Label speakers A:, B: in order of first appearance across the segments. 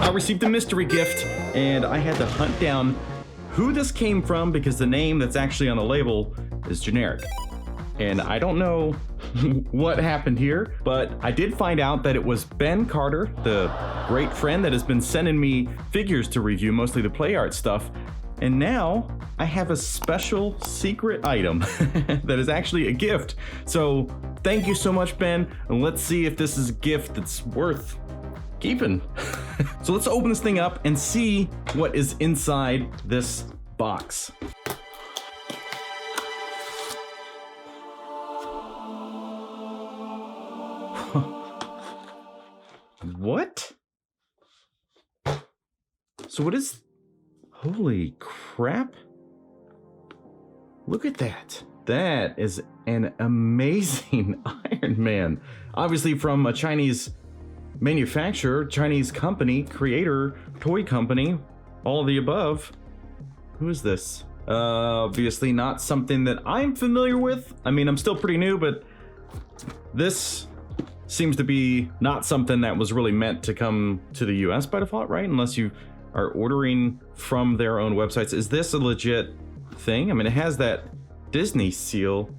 A: I received a mystery gift, and I had to hunt down who this came from because the name that's actually on the label is generic. And I don't know what happened here, but I did find out that it was Ben Carter, the great friend that has been sending me figures to review, mostly the play art stuff. And now I have a special secret item that is actually a gift. So thank you so much, Ben. And let's see if this is a gift that's worth keeping. So let's open this thing up and see what is inside this box. What? So what is... Holy crap. Look at that. That is an amazing Iron Man. Obviously from a Chinese manufacturer, Chinese company, creator, toy company, all of the above. Who is this? Obviously not something that I'm familiar with. I mean, I'm still pretty new, but this seems to be not something that was really meant to come to the US by default, right? Unless you are ordering from their own websites. Is this a legit thing? I mean, it has that Disney seal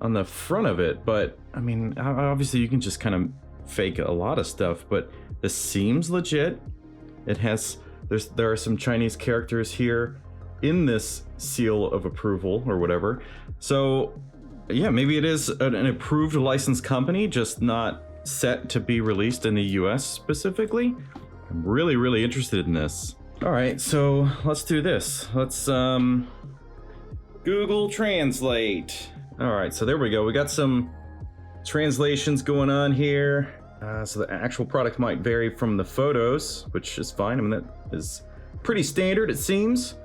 A: on the front of it, but I mean, obviously you can just kind of fake a lot of stuff, but this seems legit. It has, there are some Chinese characters here in this seal of approval or whatever. So yeah, maybe it is an approved licensed company, just not set to be released in the US specifically. I'm really, really interested in this. All right, so let's do this. Let's Google Translate. All right, so there we go. We got some translations going on here. So the actual product might vary from the photos, which is fine. I mean, that is pretty standard, it seems.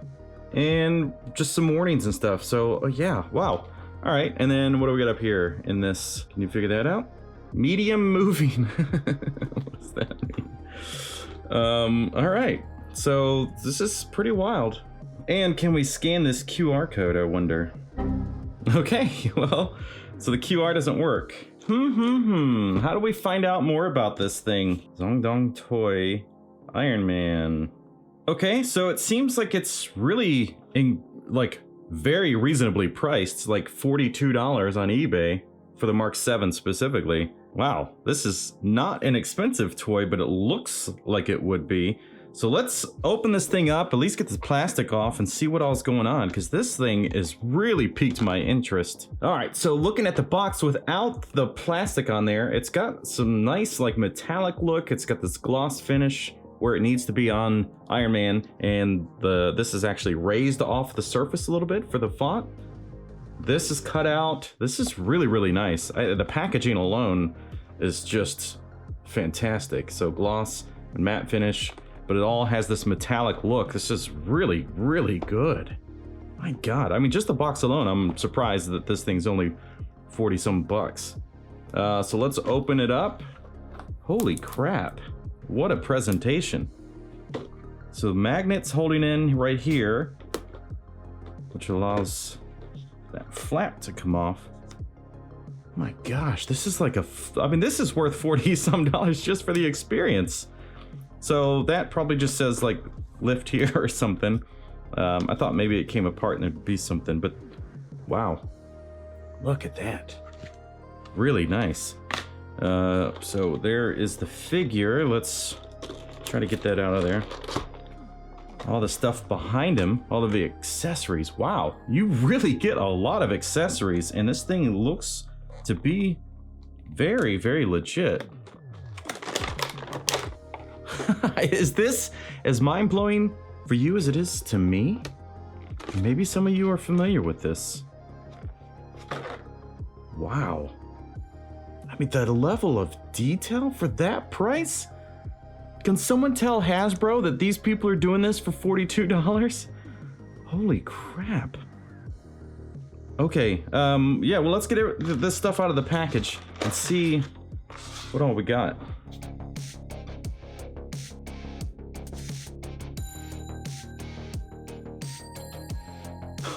A: And just some warnings and stuff. So yeah, wow. All right, and then what do we got up here in this? Can you figure that out? Medium moving. What does that mean? All right, so this is pretty wild. And can we scan this QR code, I wonder? Okay, well, so the QR doesn't work. How do we find out more about this thing? Zhong Dong Toy, Iron Man. Okay, so it seems like it's really very reasonably priced, like $42 on eBay for the Mark 7 specifically. Wow, this is not an expensive toy, but it looks like it would be. So let's open this thing up, at least get the plastic off and see what all's going on, because this thing is really piqued my interest. All right, so looking at the box without the plastic on there, it's got some nice like metallic look. It's got this gloss finish where it needs to be on Iron Man, and this is actually raised off the surface a little bit for the font. This is cut out. This is really, really nice. The packaging alone is just fantastic. So gloss and matte finish, but it all has this metallic look. This is really, really good. My God, I mean, just the box alone, I'm surprised that this thing's only 40 some bucks. So let's open it up. Holy crap. What a presentation. So magnets holding in right here, which allows that flap to come off. My gosh, this is like I mean, this is worth 40 some dollars just for the experience. So that probably just says like lift here or something. I thought maybe it came apart and there'd be something, but wow. Look at that. Really nice. So there is the figure. Let's try to get that out of there. All the stuff behind him, all of the accessories. Wow, you really get a lot of accessories, and this thing looks to be very, very legit. Is this as mind-blowing for you as it is to me? Maybe some of you are familiar with this. Wow. I mean, the level of detail for that price? Can someone tell Hasbro that these people are doing this for $42? Holy crap. Okay, yeah, well, let's get this stuff out of the package and see what all we got.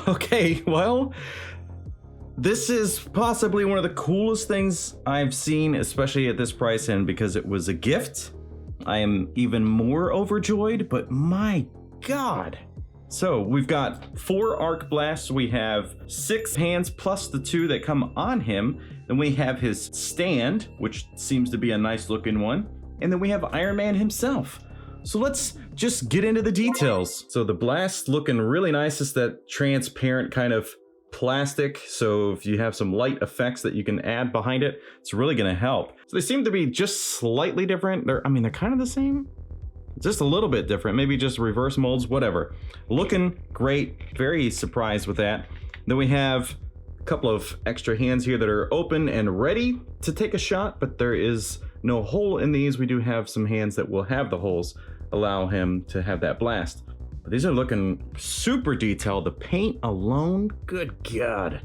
A: Okay, well, this is possibly one of the coolest things I've seen, especially at this price, and because it was a gift. I am even more overjoyed, but my God. So we've got 4 arc blasts. We have 6 hands plus the 2 that come on him. Then we have his stand, which seems to be a nice looking one. And then we have Iron Man himself. So let's just get into the details. So the blast looking really nice. It's that transparent kind of plastic. So if you have some light effects that you can add behind it, it's really gonna help. So they seem to be just slightly different. They're kind of the same. Just a little bit different, maybe just reverse molds, whatever. Looking great, very surprised with that. Then we have a couple of extra hands here that are open and ready to take a shot, but there is no hole in these. We do have some hands that will have the holes, allow him to have that blast. But these are looking super detailed. The paint alone, good God.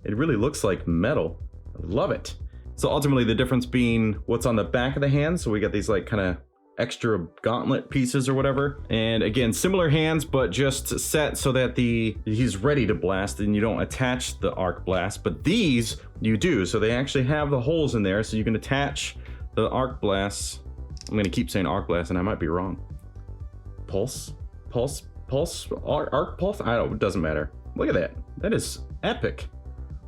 A: It really looks like metal. I love it. So ultimately the difference being what's on the back of the hand. So we got these like kind of extra gauntlet pieces or whatever, and again similar hands but just set so that he's ready to blast and you don't attach the arc blast, but these you do. So they actually have the holes in there so you can attach the arc blasts. I'm gonna keep saying arc blast and I might be wrong. Pulse arc pulse, I don't, it doesn't matter. Look at that, that is epic.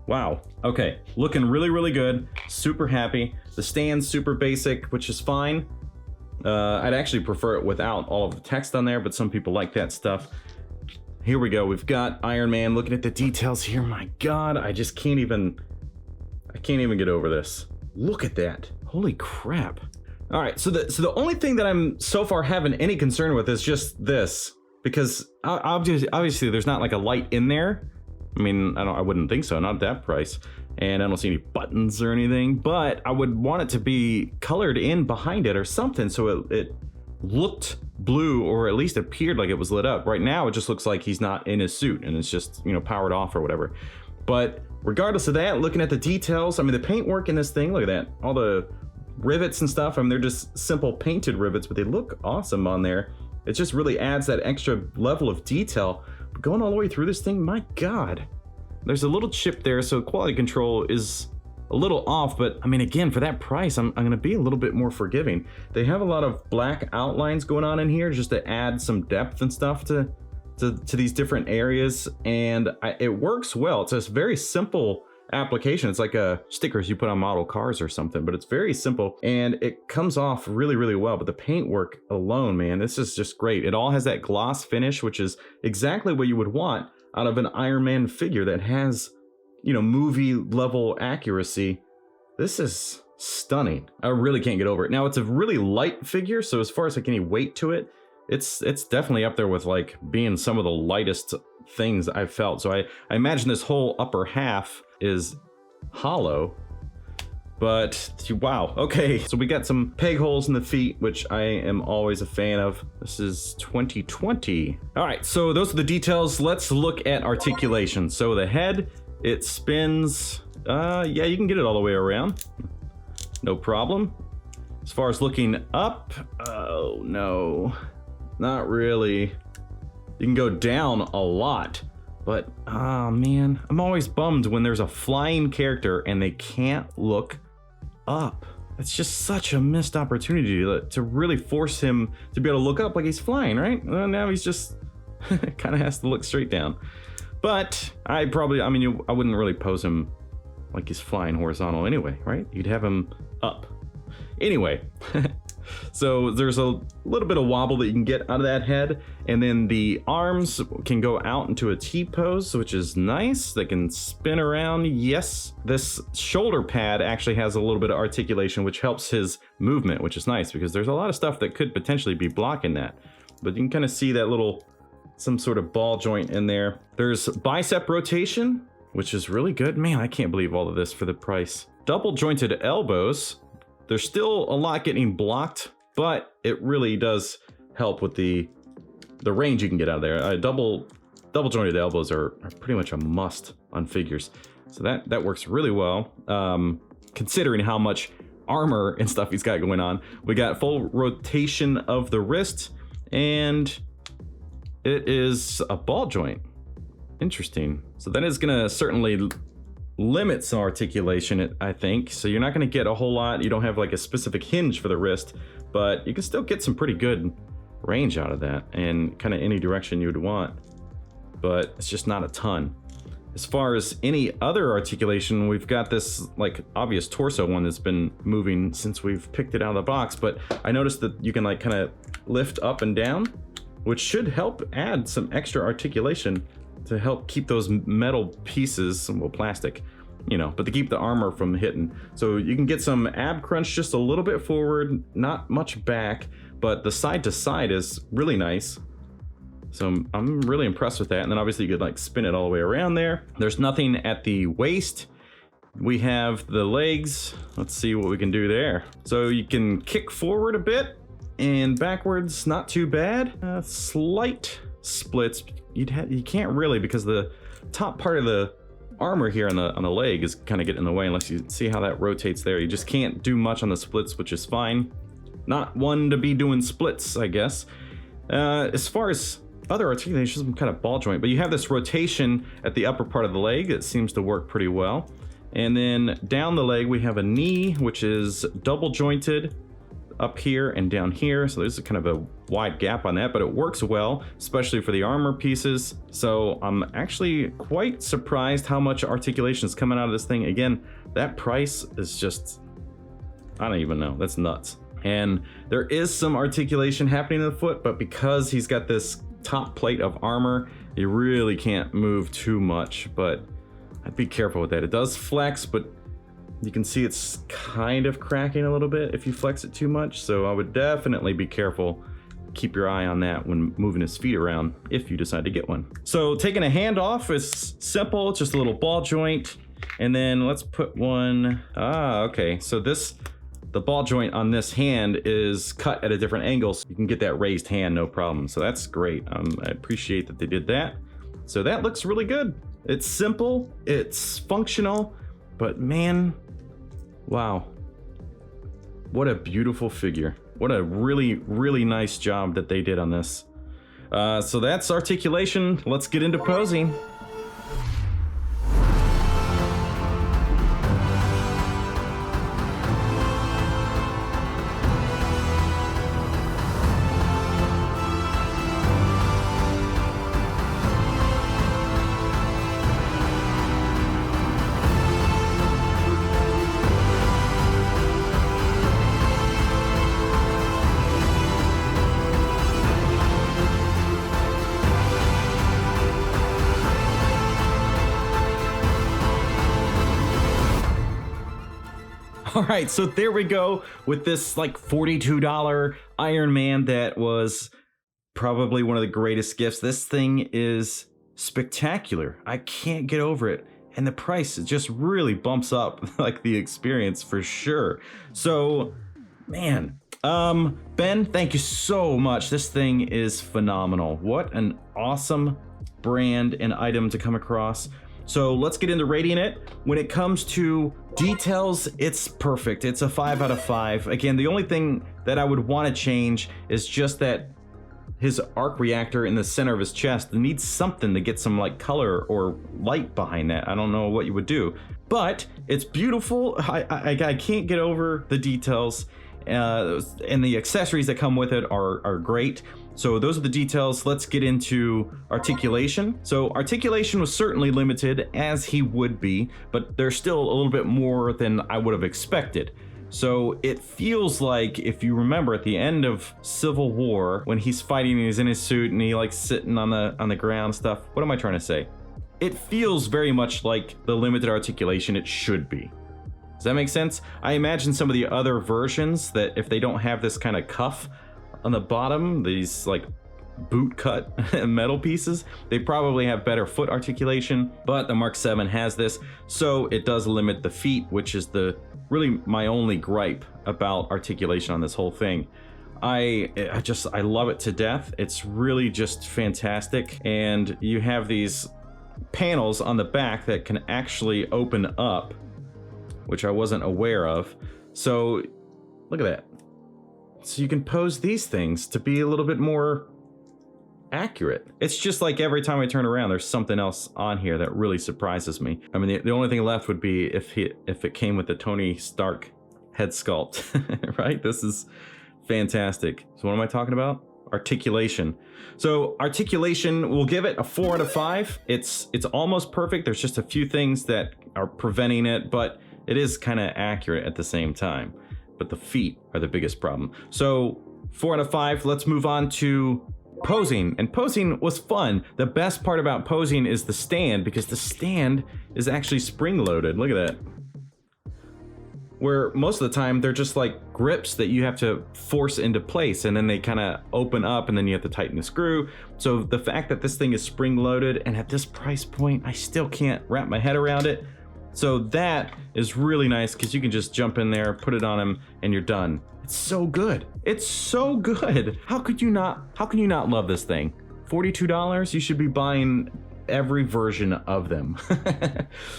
A: Wow. Okay, looking really good, super happy. The stand's super basic, which is fine. I'd actually prefer it without all of the text on there, but some people like that stuff. Here we go. We've got Iron Man. Looking at the details here. My God, I can't even get over this. Look at that. Holy crap. All right. So the only thing that I'm so far having any concern with is just this, because obviously there's not like a light in there. I mean, I wouldn't think so, not at that price. And I don't see any buttons or anything, but I would want it to be colored in behind it or something so it looked blue, or at least appeared like it was lit up. Right now, it just looks like he's not in his suit and it's just, you know, powered off or whatever. But regardless of that, looking at the details, I mean, the paint work in this thing, look at that. All the rivets and stuff, I mean, they're just simple painted rivets, but they look awesome on there. It just really adds that extra level of detail. But going all the way through this thing, my God. There's a little chip there, so quality control is a little off, but I mean, again, for that price, I'm gonna be a little bit more forgiving. They have a lot of black outlines going on in here just to add some depth and stuff to these different areas, and it works well. It's a very simple application. It's like stickers you put on model cars or something, but it's very simple and it comes off really well. But the paint work alone, man, this is just great. It all has that gloss finish, which is exactly what you would want out of an Iron Man figure that has, you know, movie level accuracy. This is stunning. I really can't get over it. Now, it's a really light figure, so as far as like any weight to it, it's definitely up there with like being some of the lightest things I've felt. So I imagine this whole upper half is hollow. But wow, okay, so we got some peg holes in the feet, which I am always a fan of. This is 2020. All right, so those are the details. Let's look at articulation. So the head, it spins. Yeah, you can get it all the way around. No problem. As far as looking up, oh no, not really. You can go down a lot. But, oh man, I'm always bummed when there's a flying character and they can't look up. It's just such a missed opportunity to really force him to be able to look up like he's flying, right? Well, now he's just kind of has to look straight down. But I wouldn't really pose him like he's flying horizontal anyway, right? You'd have him up. Anyway, so there's a little bit of wobble that you can get out of that head, and then the arms can go out into a T-pose, which is nice. They can spin around. Yes, this shoulder pad actually has a little bit of articulation, which helps his movement, which is nice because there's a lot of stuff that could potentially be blocking that. But you can kind of see that little, some sort of ball joint in there. There's bicep rotation, which is really good. Man, I can't believe all of this for the price. Double jointed elbows. There's still a lot getting blocked, but it really does help with the range you can get out of there. Double jointed elbows are pretty much a must on figures. So that works really well, considering how much armor and stuff he's got going on. We got full rotation of the wrist, and it is a ball joint. Interesting. So that is gonna certainly limit some articulation, I think. So you're not gonna get a whole lot. You don't have like a specific hinge for the wrist, but you can still get some pretty good range out of that and kind of any direction you would want, but it's just not a ton. As far as any other articulation, we've got this like obvious torso one that's been moving since we've picked it out of the box, but I noticed that you can like kind of lift up and down, which should help add some extra articulation to help keep those metal pieces, well, plastic, you know, but to keep the armor from hitting. So you can get some ab crunch just a little bit forward, not much back, but the side to side is really nice. So I'm really impressed with that. And then obviously you could like spin it all the way around there. There's nothing at the waist. We have the legs. Let's see what we can do there. So you can kick forward a bit and backwards, not too bad. Slight splits. You can't really, because the top part of the armor here on the leg is kind of getting in the way, unless you see how that rotates there. You just can't do much on the splits, which is fine. Not one to be doing splits, I guess. As far as other articulations, some kind of ball joint, but you have this rotation at the upper part of the leg that seems to work pretty well. And then down the leg, we have a knee, which is double jointed up here and down here. So there's a kind of a wide gap on that, but it works well, especially for the armor pieces. So I'm actually quite surprised how much articulation is coming out of this thing. Again, that price is just, I don't even know, that's nuts. And there is some articulation happening in the foot, but because he's got this top plate of armor, you really can't move too much, but I'd be careful with that. It does flex, but you can see it's kind of cracking a little bit if you flex it too much. So I would definitely be careful. Keep your eye on that when moving his feet around if you decide to get one. So taking a hand off is simple. It's just a little ball joint. And then let's put one, okay. So the ball joint on this hand is cut at a different angle, so you can get that raised hand no problem. So that's great. I appreciate that they did that. So that looks really good. It's simple, it's functional, but man, wow. What a beautiful figure. What a really, really nice job that they did on this. So that's articulation. Let's get into posing. All right, so there we go with this like $42 Iron Man that was probably one of the greatest gifts. This thing is spectacular. I can't get over it. And the price just really bumps up like the experience for sure. So, man, Ben, thank you so much. This thing is phenomenal. What an awesome brand and item to come across. So let's get into rating it. When it comes to details, it's perfect. It's a 5 out of 5. Again, the only thing that I would want to change is just that his arc reactor in the center of his chest needs something to get some like color or light behind that. I don't know what you would do, but it's beautiful. I can't get over the details, and the accessories that come with it are great. So those are the details. Let's get into articulation. So articulation was certainly limited, as he would be, but there's still a little bit more than I would have expected. So it feels like, if you remember at the end of Civil War, when he's fighting and he's in his suit and he like sitting on the ground stuff. What am I trying to say? It feels very much like the limited articulation it should be. Does that make sense? I imagine some of the other versions that if they don't have this kind of cuff on the bottom, these like boot cut metal pieces, they probably have better foot articulation, but the Mark 7 has this, so it does limit the feet, which is really my only gripe about articulation on this whole thing. I love it to death. It's really just fantastic. And you have these panels on the back that can actually open up, which I wasn't aware of. So look at that. So you can pose these things to be a little bit more accurate. It's just like every time I turn around, there's something else on here that really surprises me. I mean, the only thing left would be if it came with the Tony Stark head sculpt, right? This is fantastic. So what am I talking about? Articulation. So articulation, we'll give it a 4 out of 5. It's almost perfect. There's just a few things that are preventing it, but it is kind of accurate at the same time. But the feet are the biggest problem. So 4 out of 5. Let's move on to posing. And posing was fun. The best part about posing is the stand, because the stand is actually spring-loaded. Look at that. Where most of the time they're just like grips that you have to force into place, and then they kind of open up and then you have to tighten the screw. So the fact that this thing is spring-loaded and at this price point, I still can't wrap my head around it. So that is really nice because you can just jump in there, put it on him, and you're done. It's so good. It's so good. How can you not love this thing? $42, you should be buying every version of them.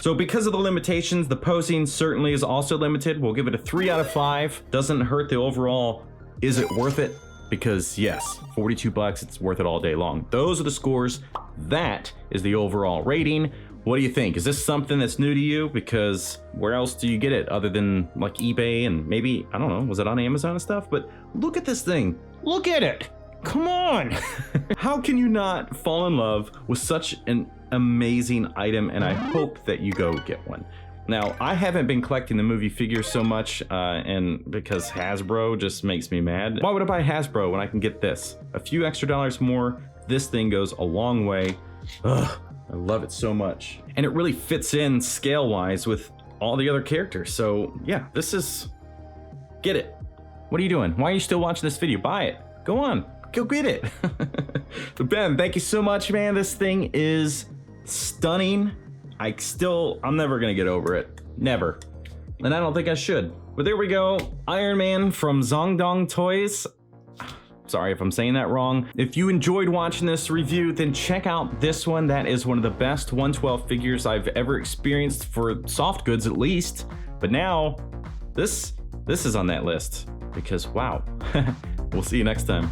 A: So because of the limitations, the posing certainly is also limited. We'll give it a 3 out of 5. Doesn't hurt the overall. Is it worth it? Because yes, 42 bucks, it's worth it all day long. Those are the scores. That is the overall rating. What do you think? Is this something that's new to you? Because where else do you get it other than like eBay and maybe, I don't know, was it on Amazon and stuff? But look at this thing. Look at it. Come on. How can you not fall in love with such an amazing item? And I hope that you go get one. Now, I haven't been collecting the movie figures so much, and because Hasbro just makes me mad. Why would I buy Hasbro when I can get this? A few extra dollars more, this thing goes a long way. Ugh, I love it so much. And it really fits in scale-wise with all the other characters. So yeah, this is, get it. What are you doing? Why are you still watching this video? Buy it. Go on. Go get it. So Ben, thank you so much, man. This thing is stunning. I'm never gonna get over it. Never. And I don't think I should. But there we go. Iron Man from Zhong Dong Toys. Sorry if I'm saying that wrong. If you enjoyed watching this review, then check out this one. That is one of the best 112 figures I've ever experienced, for soft goods at least. But now, this is on that list because wow. We'll see you next time.